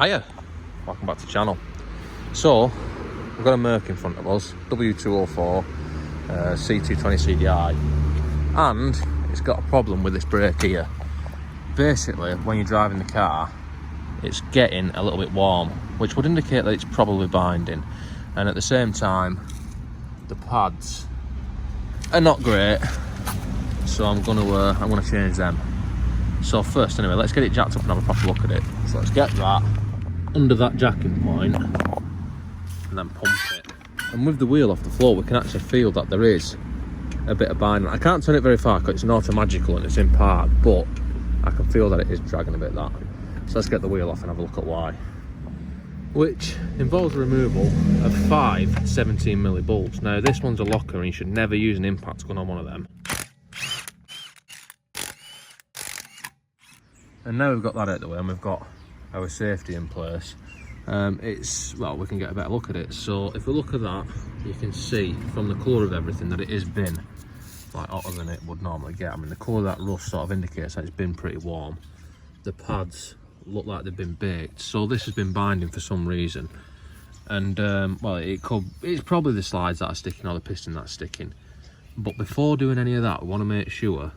Hiya, welcome back to the channel. So, we've got a Merc in front of us, W204 C220 CDI, and it's got a problem with this brake here. Basically, when you're driving the car, it's getting a little bit warm, which would indicate that it's probably binding. And at the same time, the pads are not great, so I'm gonna change them. So first, anyway, let's get it jacked up and have a proper look at it. So let's get that under that jacking point and then pump it. And with the wheel off the floor, we can actually feel that there is a bit of binding. I can't turn it very far because it's an automagical and it's in park, but I can feel that it is dragging a bit, that. So let's get the wheel off and have a look at why. Which involves the removal of 5 17mm bolts. Now this one's a locker and you should never use an impact gun on one of them. And now we've got that out of the way and we've got our safety in place. Well, we can get a better look at it. So if we look at that, you can see from the colour of everything that it is been like hotter than it would normally get. I mean, the colour of that rust sort of indicates that it's been pretty warm. The pads look like they've been baked, so this has been binding for some reason. And well, it's probably the slides that are sticking or the piston that's sticking. But before doing any of that, we want to make sure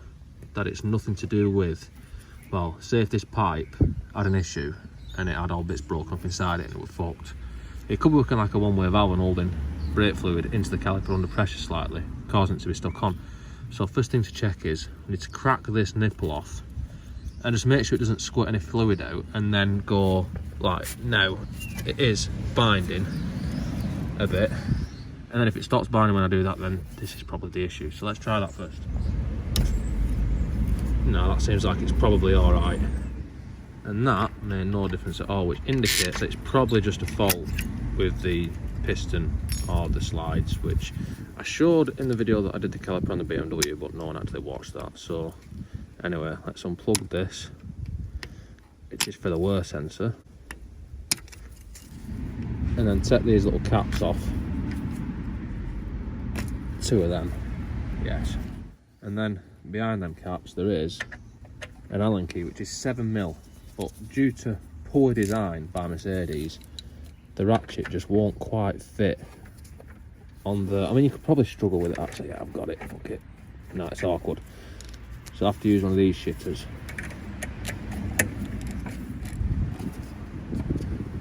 that it's nothing to do with, well, say if this pipe had an issue and it had all bits broken up inside it and it was fucked. It could be working like a one-way valve and holding brake fluid into the caliper under pressure slightly, causing it to be stuck on. So first thing to check is we need to crack this nipple off and just make sure it doesn't squirt any fluid out, and then go like, now it is binding a bit, and then if it stops binding when I do that, then this is probably the issue. So let's try that first. No, that seems like it's probably all right. And that made no difference at all, which indicates that it's probably just a fault with the piston or the slides, which I showed in the video that I did the caliper on the BMW, but no one actually watched that. So anyway, let's unplug this, which is for the wear sensor, and then take these little caps off. 2 of them, yes. And then behind them caps there is an Allen key, which is 7mm, but due to poor design by Mercedes, the ratchet just won't quite fit on the, I mean, you could probably struggle with it actually. Yeah, I've got it, fuck it. No, it's awkward. So I have to use one of these shitters.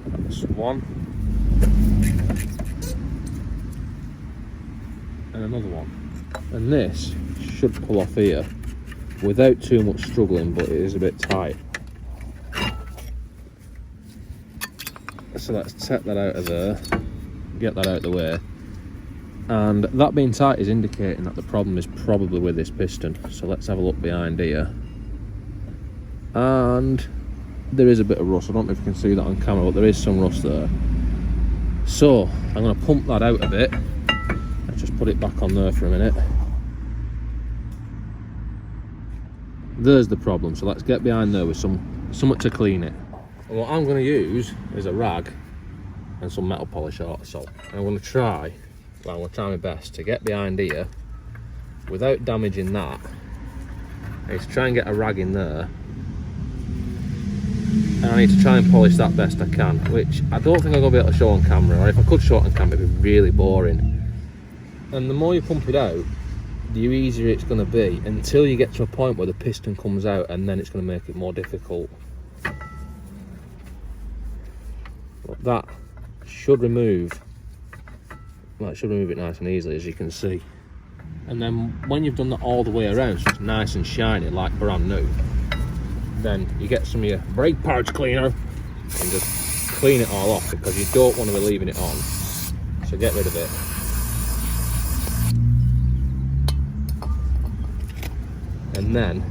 That's one. And another one. And this should pull off here without too much struggling, but it is a bit tight. So let's take that out of there, get that out of the way. And that being tight is indicating that the problem is probably with this piston. So let's have a look behind here. And there is a bit of rust. I don't know if you can see that on camera, but there is some rust there. So I'm going to pump that out a bit and just put it back on there for a minute. There's the problem. So let's get behind there with something to clean it. And what I'm going to use is a rag and some metal polish or salt. And I'm going to try my best to get behind here without damaging that. I need to try and get a rag in there, and I need to try and polish that best I can, which I don't think I'm going to be able to show on camera, or if I could show it on camera it'd be really boring. And the more you pump it out, the easier it's going to be, until you get to a point where the piston comes out, and then it's going to make it more difficult. But that should remove, well, it should remove it nice and easily, as you can see. And then when you've done that all the way around, so it's nice and shiny like brand new, then you get some of your brake pouch cleaner and just clean it all off, because you don't want to be leaving it on. So get rid of it. And then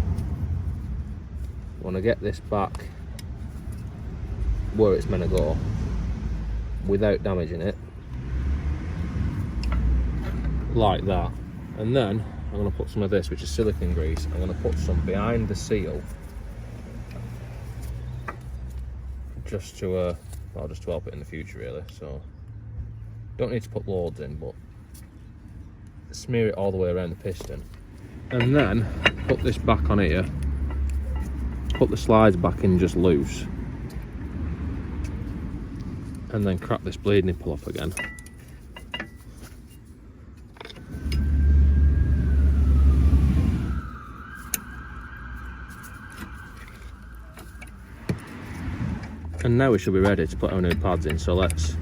want to get this back where it's meant to go without damaging it, like that. And then I'm going to put some of this, which is silicone grease. I'm going to put some behind the seal, just to well, just to help it in the future really. So don't need to put loads in, but smear it all the way around the piston, and then put this back on here, put the slides back in just loose, and then crack this blade nipple off again. And now we should be ready to put our new pads in, so let's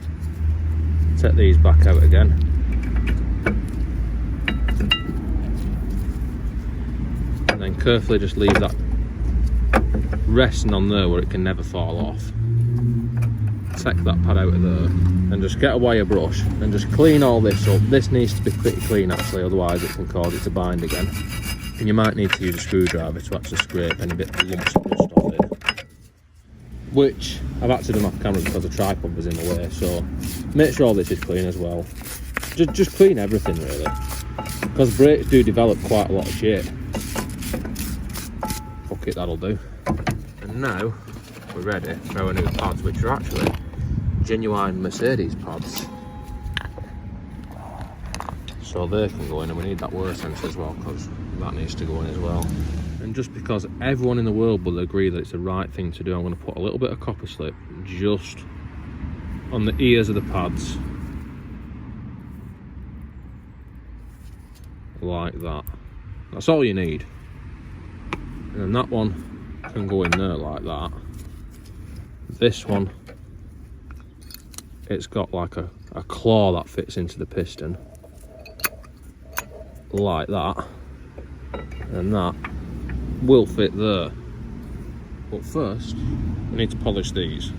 take these back out again. And then carefully just leave that resting on there where it can never fall off. Take that pad out of there and just get a wire brush and just clean all this up. This needs to be pretty clean actually, otherwise it can cause it to bind again. And you might need to use a screwdriver to actually scrape any bit of lumps of dust off it. Which I've actually done off camera because the tripod was in the way, so make sure all this is clean as well. Just clean everything really, because brakes do develop quite a lot of shit. Fuck it, that'll do. And now we're ready for our new pads, which are actually genuine Mercedes pads. So they can go in, and we need that wear sensor as well, because that needs to go in as well. And just because everyone in the world will agree that it's the right thing to do, I'm going to put a little bit of copper slip just on the ears of the pads, like that. That's all you need. And then that one can go in there like that. This one, it's got like a claw that fits into the piston, like that. And that will fit there. But first, we need to polish these.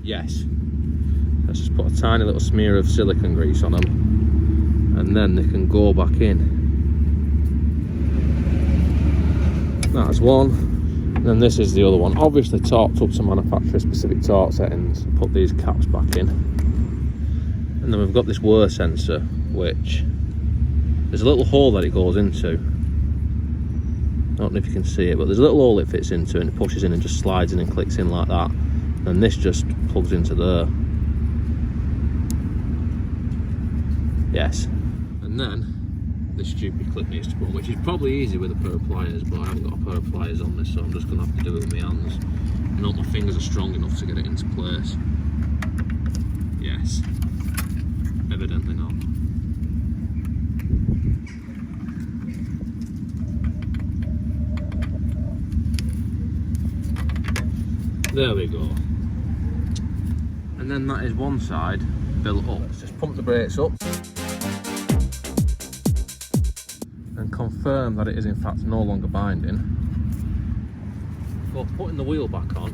Yes. Let's just put a tiny little smear of silicone grease on them, and then they can go back in. That's one. And then this is the other one. Obviously torqued up to manufacturer specific torque settings. Put these caps back in. And then we've got this wear sensor, which there's a little hole that it goes into. I don't know if you can see it, but there's a little hole it fits into, and it pushes in and just slides in and clicks in like that. And this just plugs into there. Yes. And then this stupid clip needs to go on, which is probably easy with a pair of pliers, but I haven't got a pair of pliers on this, so I'm just going to have to do it with my hands. Not my fingers are strong enough to get it into place. Yes. Evidently not. There we go. And then that is one side built up. Let's just pump the brakes up and confirm that it is in fact no longer binding. For putting the wheel back on,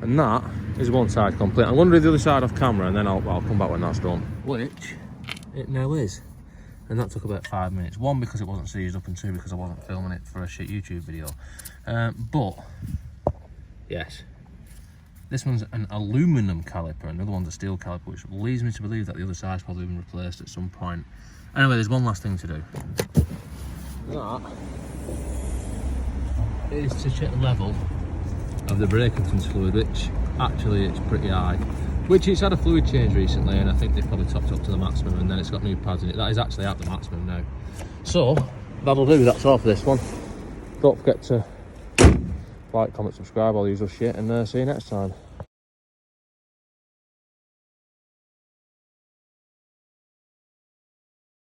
and that is one side complete. I'm going to do the other side off camera, and then I'll come back when that's done. Which it now is. And that took about 5 minutes. One, because it wasn't seized up, and two, because I wasn't filming it for a shit YouTube video. But, yes. This one's an aluminum caliper, and the other one's a steel caliper, which leads me to believe that the other side's probably been replaced at some point. Anyway, there's one last thing to do. That is to check the level of the brake entrance fluid, which actually it's pretty high. Which it's had a fluid change recently, and I think they've probably topped up to the maximum, and then it's got new pads in it. That is actually at the maximum now. So that'll do, that's all for this one. Don't forget to like, comment, subscribe, all the usual shit, and see you next time.